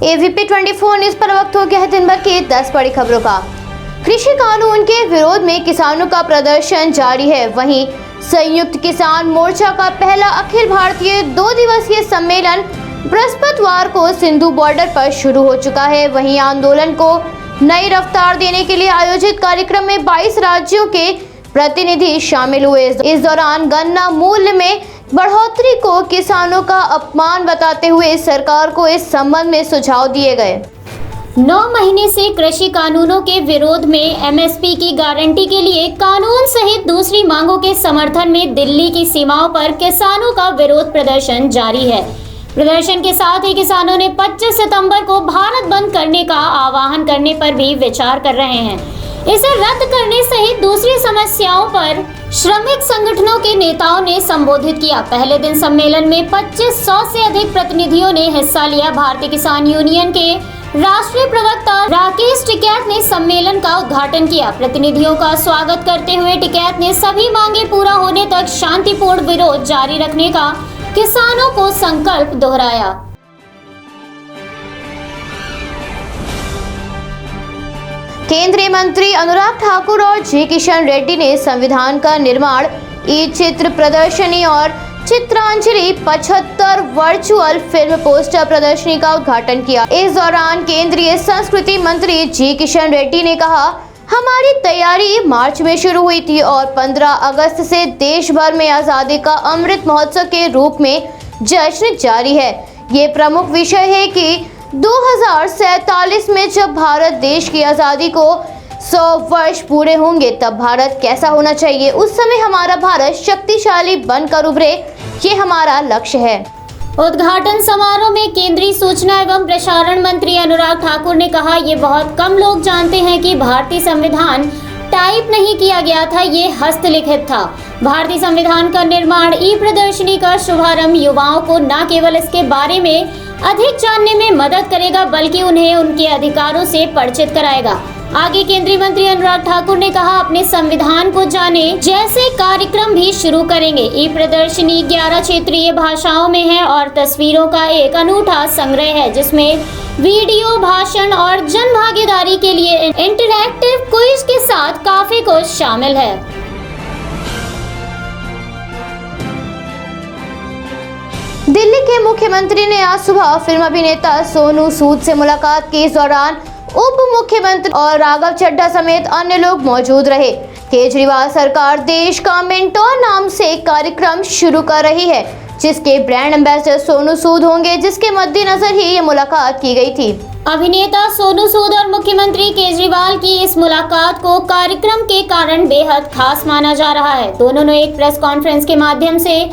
ABP 24 news पर वक्त हो गया है दिन भर की 10 बड़ी खबरों का। कृषि कानून के विरोध में किसानों का प्रदर्शन जारी है। वहीं संयुक्त किसान मोर्चा का पहला अखिल भारतीय 2 दिवसीय सम्मेलन बृहस्पतिवार को सिंधु बॉर्डर पर शुरू हो चुका है। वहीं आंदोलन को नई रफ्तार देने के लिए आयोजित कार्यक्रम में 22 राज्यों के प्रतिनिधि शामिल हुए। इस दौरान गन्ना मूल्य में बढ़ोतरी को किसानों का अपमान बताते हुए सरकार को इस संबंध में सुझाव दिए गए। 9 महीने से कृषि कानूनों के विरोध में एमएसपी की गारंटी के लिए कानून सहित दूसरी मांगों के समर्थन में दिल्ली की सीमाओं पर किसानों का विरोध प्रदर्शन जारी है। प्रदर्शन के साथ ही किसानों ने 25 सितंबर को भारत बंद करने का आह्वान करने पर भी विचार कर रहे हैं। इसे रद्द करने सहित दूसरी समस्याओं पर श्रमिक संगठनों के नेताओं ने संबोधित किया। पहले दिन सम्मेलन में 2500 से अधिक प्रतिनिधियों ने हिस्सा लिया। भारतीय किसान यूनियन के राष्ट्रीय प्रवक्ता राकेश टिकैत ने सम्मेलन का उद्घाटन किया। प्रतिनिधियों का स्वागत करते हुए टिकैत ने सभी मांगे पूरा होने तक शांतिपूर्ण विरोध जारी रखने का किसानों को संकल्प दोहराया। केंद्रीय मंत्री अनुराग ठाकुर और जी किशन रेड्डी ने संविधान का निर्माण, ई चित्र प्रदर्शनी और चित्रांजलि 75 वर्चुअल फिल्म पोस्टर प्रदर्शनी का उद्घाटन किया। इस दौरान केंद्रीय संस्कृति मंत्री जी किशन रेड्डी ने कहा, हमारी तैयारी मार्च में शुरू हुई थी और 15 अगस्त से देश भर में आजादी का अमृत महोत्सव के रूप में जश्न जारी है। ये प्रमुख विषय है कि 2047 में जब भारत देश की आजादी को 100 वर्ष पूरे होंगे तब भारत कैसा होना चाहिए। उस समय हमारा भारत शक्तिशाली बनकर उभरे, ये हमारा लक्ष्य है। उद्घाटन समारोह में केंद्रीय सूचना एवं प्रसारण मंत्री अनुराग ठाकुर ने कहा, ये बहुत कम लोग जानते हैं कि भारतीय संविधान टाइप नहीं किया गया था, ये हस्तलिखित था। भारतीय संविधान का निर्माण ई प्रदर्शनी का शुभारंभ युवाओं को न केवल इसके बारे में अधिक जानने में मदद करेगा बल्कि उन्हें उनके अधिकारों से परिचित कराएगा। आगे केंद्रीय मंत्री अनुराग ठाकुर ने कहा, अपने संविधान को जाने जैसे कार्यक्रम भी शुरू करेंगे। ई प्रदर्शनी 11 क्षेत्रीय भाषाओं में है और तस्वीरों का एक अनूठा संग्रह है जिसमें वीडियो, भाषण और जन भागीदारी के लिए इंटरैक्टिव क्विज के साथ काफी कुछ शामिल है। दिल्ली के मुख्यमंत्री ने आज सुबह फिल्म अभिनेता सोनू सूद से मुलाकात की। इस दौरान उप मुख्यमंत्री और राघव चड्ढा समेत अन्य लोग मौजूद रहे। केजरीवाल सरकार देश का मेंटोर नाम से एक कार्यक्रम शुरू कर रही है जिसके ब्रांड एम्बेसडर सोनू सूद होंगे, जिसके मद्देनजर ही ये मुलाकात की गई थी। अभिनेता सोनू सूद और मुख्यमंत्री केजरीवाल की इस मुलाकात को कार्यक्रम के कारण बेहद खास माना जा रहा है। दोनों ने एक प्रेस कॉन्फ्रेंस के माध्यम से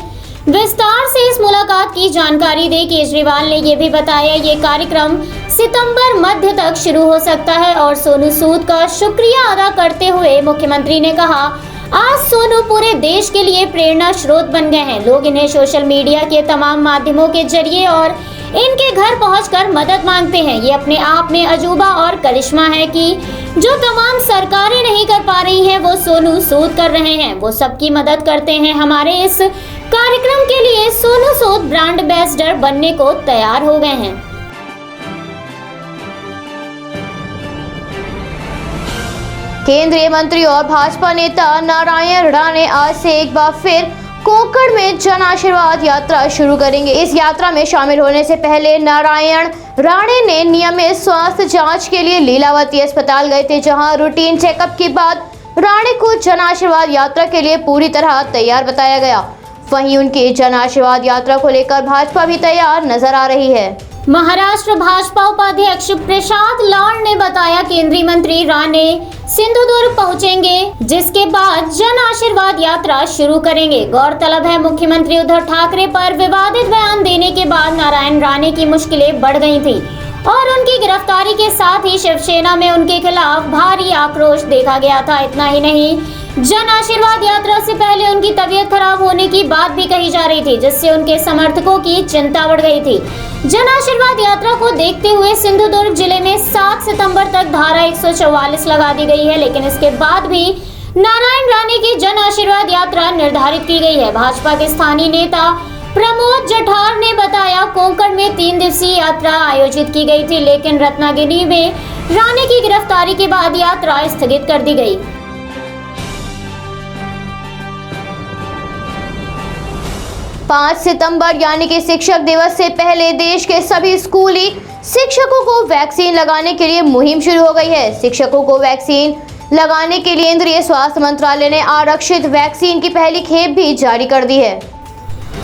विस्तार से इस मुलाकात की जानकारी दी। केजरीवाल ने ये भी बताया, ये कार्यक्रम सितंबर मध्य तक शुरू हो सकता है और सोनू सूद का शुक्रिया अदा करते हुए मुख्यमंत्री ने कहा, आज सोनू पूरे देश के लिए प्रेरणा स्रोत बन गए हैं। लोग इन्हें सोशल मीडिया के तमाम माध्यमों के जरिए और इनके घर पहुंचकर मदद मांगते हैं। ये अपने आप में अजूबा और करिश्मा है कि जो तमाम सरकारें नहीं कर पा रही हैं वो सोनू सूद कर रहे हैं। वो सबकी मदद करते हैं। हमारे इस कार्यक्रम के लिए सोनू सूद ब्रांड एम्बेसडर बनने को तैयार हो गए हैं। केंद्रीय मंत्री और भाजपा नेता नारायण राणे आज से एक बार फिर कोंकण में जन आशीर्वाद यात्रा शुरू करेंगे। इस यात्रा में शामिल होने से पहले नारायण राणे ने नियमित स्वास्थ्य जांच के लिए लीलावती अस्पताल गए थे, जहां रूटीन चेकअप के बाद राणे को जन आशीर्वाद यात्रा के लिए पूरी तरह तैयार बताया गया। वहीं उनकी जन आशीर्वाद यात्रा को लेकर भाजपा भी तैयार नजर आ रही है। महाराष्ट्र भाजपा उपाध्यक्ष प्रसाद लाड ने बताया, केंद्रीय मंत्री राणे सिंधुदुर्ग पहुंचेंगे जिसके बाद जन आशीर्वाद यात्रा शुरू करेंगे। गौरतलब है, मुख्यमंत्री उद्धव ठाकरे पर विवादित बयान देने के बाद नारायण राणे की मुश्किलें बढ़ गई थी और उनकी गिरफ्तारी के साथ ही शिवसेना में उनके खिलाफ भारी आक्रोश देखा गया था। इतना ही नहीं, जन आशीर्वाद यात्रा से पहले उनकी तबीयत खराब होने की बात भी कही जा रही थी, जिससे उनके समर्थकों की चिंता बढ़ गई थी। जन आशीर्वाद यात्रा को देखते हुए सिंधुदुर्ग जिले में 7 सितंबर तक धारा 144 लगा दी गई है, लेकिन इसके बाद भी नारायण राणे की जन आशीर्वाद यात्रा निर्धारित की गई है। भाजपा के स्थानीय नेता प्रमोद जठार ने बताया, कोंकण में 3 दिवसीय यात्रा आयोजित की गई थी, लेकिन रत्नागिरी में राणे की गिरफ्तारी के बाद यात्रा स्थगित कर दी गई। पाँच सितंबर यानी कि शिक्षक दिवस से पहले देश के सभी स्कूली शिक्षकों को वैक्सीन लगाने के लिए मुहिम शुरू हो गई है। शिक्षकों को वैक्सीन लगाने के लिए केंद्रीय स्वास्थ्य मंत्रालय ने आरक्षित वैक्सीन की पहली खेप भी जारी कर दी है।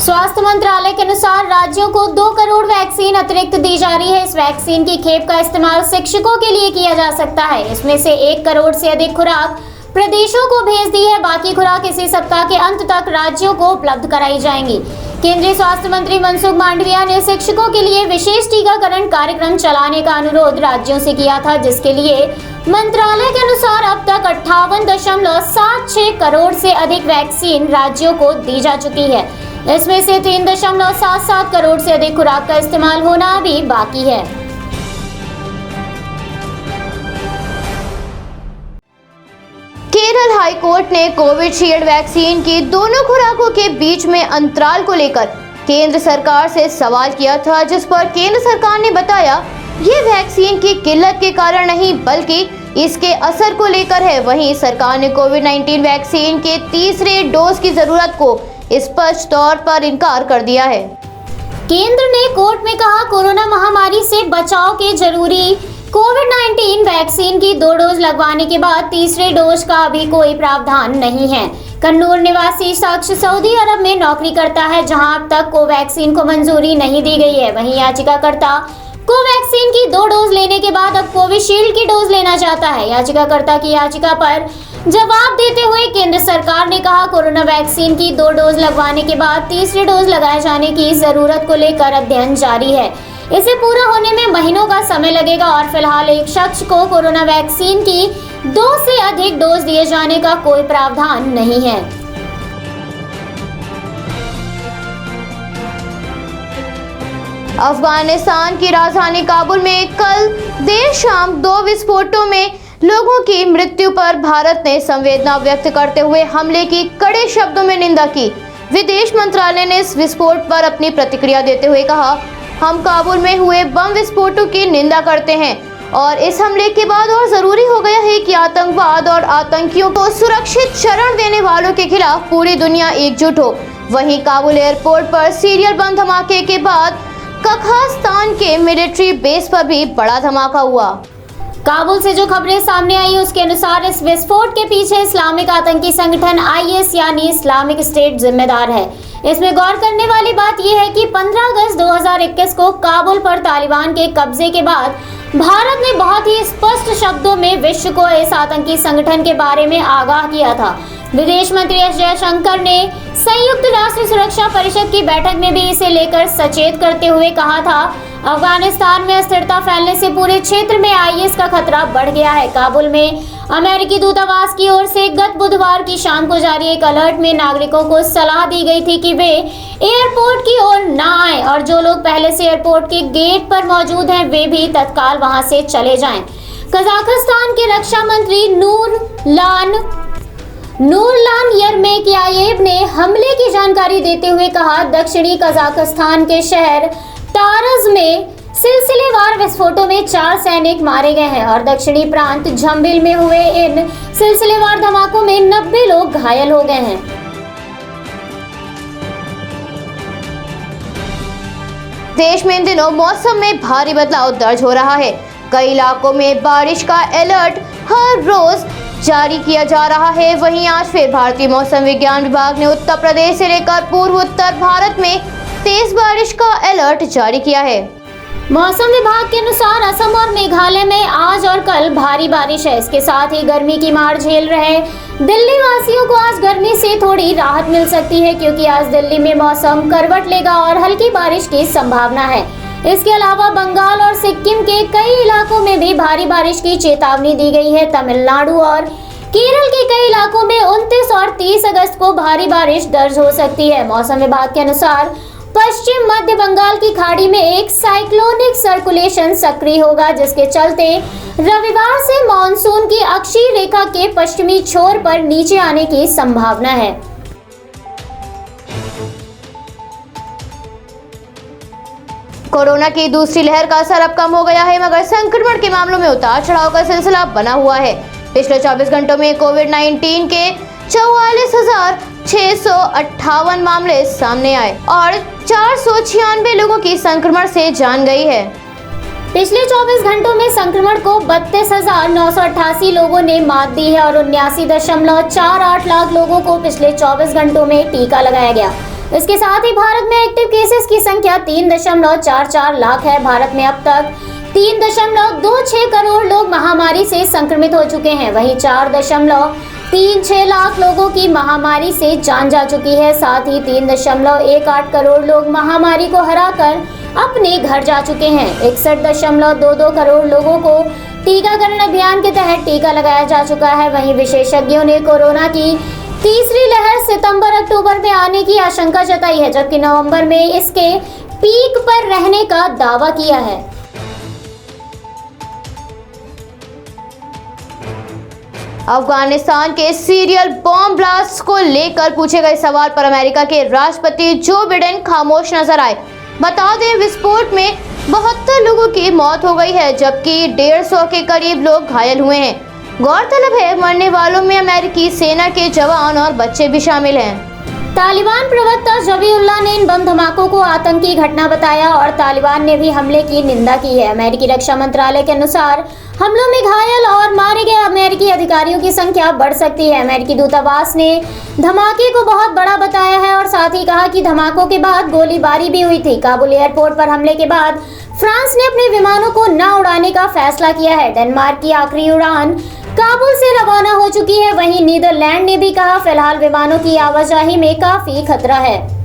स्वास्थ्य मंत्रालय के अनुसार राज्यों को 2 करोड़ वैक्सीन अतिरिक्त दी जा रही है। इस वैक्सीन की खेप का इस्तेमाल शिक्षकों के लिए किया जा सकता है। इसमें से 1 करोड़ से अधिक खुराक प्रदेशों को भेज दी है। बाकी खुराक इसी सप्ताह के अंत तक राज्यों को उपलब्ध कराई जाएंगी। केंद्रीय स्वास्थ्य मंत्री मनसुख मांडविया ने शिक्षकों के लिए विशेष टीकाकरण कार्यक्रम चलाने का अनुरोध राज्यों से किया था, जिसके लिए मंत्रालय के अनुसार अब तक 58.76 करोड़ से अधिक वैक्सीन राज्यों को दी जा चुकी है। इसमें से 3.77 करोड़ से अधिक खुराक का इस्तेमाल होना भी बाकी है। केरल हाई कोर्ट ने कोविशील्ड वैक्सीन की दोनों खुराकों के बीच में अंतराल को लेकर केंद्र सरकार से सवाल किया था, जिस पर केंद्र सरकार ने बताया ये वैक्सीन की किल्लत के कारण नहीं बल्कि इसके असर को लेकर है। वहीं सरकार ने कोविड-19 वैक्सीन के तीसरे डोज की जरूरत को स्पष्ट तौर पर इनकार कर दिया है। केंद्र ने कोर्ट में कहा, कोरोना महामारी से बचाव के जरूरी कोविड-19 वैक्सीन की 2 डोज लगवाने के बाद तीसरे डोज का अभी कोई प्रावधान नहीं है। कन्नूर निवासी शख्स सऊदी अरब में नौकरी करता है, जहां अब तक कोवैक्सीन को मंजूरी नहीं दी गई है। वहीं याचिकाकर्ता कोवैक्सीन की 2 डोज लेने के बाद अब कोविशील्ड की डोज लेना चाहता है। याचिकाकर्ता की याचिका पर जवाब देते हुए केंद्र सरकार ने कहा, कोरोना वैक्सीन की 2 डोज लगवाने के बाद तीसरे डोज लगाए जाने की जरूरत को लेकर अध्ययन जारी है। इसे पूरा होने में महीनों का समय लगेगा और फिलहाल एक शख्स को कोरोना वैक्सीन की 2 से अधिक डोज दिए जाने का कोई प्रावधान नहीं है। अफगानिस्तान की राजधानी काबुल में कल देर शाम 2 विस्फोटों में लोगों की मृत्यु पर भारत ने संवेदना व्यक्त करते हुए हमले की कड़े शब्दों में निंदा की। विदेश मंत्रालय ने इस विस्फोट पर अपनी प्रतिक्रिया देते हुए कहा, हम काबुल में हुए बम विस्फोटों की निंदा करते हैं और इस हमले के बाद और जरूरी हो गया है कि आतंकवाद और आतंकियों को सुरक्षित शरण देने वालों के खिलाफ पूरी दुनिया एकजुट हो। वहीं काबुल एयरपोर्ट पर सीरियल बम धमाके के बाद कजाकिस्तान के मिलिट्री बेस पर भी बड़ा धमाका हुआ। काबुल से जो खबरें सामने आई उसके अनुसार इस विस्फोट के पीछे इस्लामिक आतंकी संगठन IS यानी इस्लामिक स्टेट जिम्मेदार है। इसमें गौर करने वाली बात यह है कि 15 अगस्त 2021 को काबुल पर तालिबान के कब्जे के बाद भारत ने बहुत ही स्पष्ट शब्दों में विश्व को इस आतंकी संगठन के बारे में आगाह किया था। विदेश मंत्री एस जयशंकर ने संयुक्त राष्ट्र सुरक्षा परिषद की बैठक में भी इसे लेकर सचेत करते हुए कहा था, अफगानिस्तान में अस्थिरता फैलने से पूरे क्षेत्र में IS का खतरा बढ़ गया है। काबुल में अमेरिकी दूतावास की ओर से गत बुधवार की शाम को जारी एक अलर्ट में नागरिकों को सलाह दी गई थी कि वे एयरपोर्ट की ओर न आएं और जो लोग पहले से एयरपोर्ट के गेट पर मौजूद हैं वे भी तत्काल वहां से चले जाएं। कजाकिस्तान के रक्षा मंत्री नूरलान यरमेकयायेव ने हमले की जानकारी देते हुए कहा, दक्षिणी कजाकिस्तान के शहर तारज में सिलसिलेवार विस्फोटों में 4 सैनिक मारे गए हैं और दक्षिणी प्रांत झंबिल में हुए इन सिलसिलेवार धमाकों में 90 लोग घायल हो गए हैं। देश में इन दिनों मौसम में भारी बदलाव दर्ज हो रहा है। कई इलाकों में बारिश का अलर्ट हर रोज जारी किया जा रहा है। वहीं आज फिर भारतीय मौसम विज्ञान विभाग ने उत्तर प्रदेश से लेकर पूर्व उत्तर भारत में तेज बारिश का अलर्ट जारी किया है। मौसम विभाग के अनुसार असम और मेघालय में आज और कल भारी बारिश है। इसके साथ ही गर्मी की मार झेल रहे दिल्ली वासियों को आज गर्मी से थोड़ी राहत मिल सकती है, क्योंकि आज दिल्ली में मौसम करवट लेगा और हल्की बारिश की संभावना है। इसके अलावा बंगाल और सिक्किम के कई इलाकों में भी भारी बारिश की चेतावनी दी गई है। तमिलनाडु और केरल के कई इलाकों में 29 और 30 अगस्त को भारी बारिश दर्ज हो सकती है। मौसम विभाग के अनुसार पश्चिम मध्य बंगाल की खाड़ी में एक साइक्लोनिक सर्कुलेशन सक्रिय होगा, जिसके चलते रविवार से मानसून की अक्षीय रेखा के पश्चिमी छोर पर नीचे आने की संभावना है। कोरोना की दूसरी लहर का असर अब कम हो गया है, मगर संक्रमण के मामलों में उतार चढ़ाव का सिलसिला बना हुआ है। पिछले 24 घंटों में कोविड-19 के 44,658 मामले सामने आए और 496 लोगों की संक्रमण से जान गई है। पिछले 24 घंटों में संक्रमण को 32,988 लोगों ने मात दी है और 79.48 लाख लोगों को पिछले 24 घंटों में टीका लगाया गया। इसके साथ ही भारत में एक्टिव केसेस की संख्या 3.44 लाख है। भारत में अब तक 3.26 करोड़ लोग महामारी से संक्रमित हो चुके हैं। वहीं 4.36 लाख लोगों की महामारी से जान जा चुकी है। साथ ही 3.18 करोड़ लोग महामारी को हराकर अपने घर जा चुके हैं। 61.22 करोड़ लोगों को टीकाकरण अभियान के तहत टीका लगाया जा चुका है। वहीं विशेषज्ञों ने कोरोना की तीसरी लहर सितंबर-अक्टूबर में आने की आशंका जताई है, जबकि नवंबर में इसके पीक पर रहने का दावा किया है। अफगानिस्तान के सीरियल बॉम्ब ब्लास्ट को लेकर पूछे गए सवाल पर अमेरिका के राष्ट्रपति जो बिडेन खामोश नजर आए। बता दें, विस्फोट में 72 लोगों की मौत हो गई है, जबकि 150 के करीब लोग घायल हुए हैं। गौरतलब है, मरने वालों में अमेरिकी सेना के जवान और बच्चे भी शामिल हैं। तालिबान प्रवक्ता ज़बीहुल्लाह ने इन बम धमाकों को आतंकी घटना बताया और तालिबान ने भी हमले की निंदा की है। अमेरिकी रक्षा मंत्रालय के अनुसार हमलों में घायल और मारे गए अमेरिकी अधिकारियों की संख्या बढ़ सकती है। अमेरिकी दूतावास ने धमाके को बहुत बड़ा बताया है और साथ ही कहा कि धमाकों के बाद गोलीबारी भी हुई थी। काबुल एयरपोर्ट पर हमले के बाद फ्रांस ने अपने विमानों को न उड़ाने का फैसला किया है। डेनमार्क की आखिरी उड़ान काबुल से रवाना हो चुकी है। वहीं नीदरलैंड ने भी कहा, फिलहाल विमानों की आवाजाही में काफी खतरा है।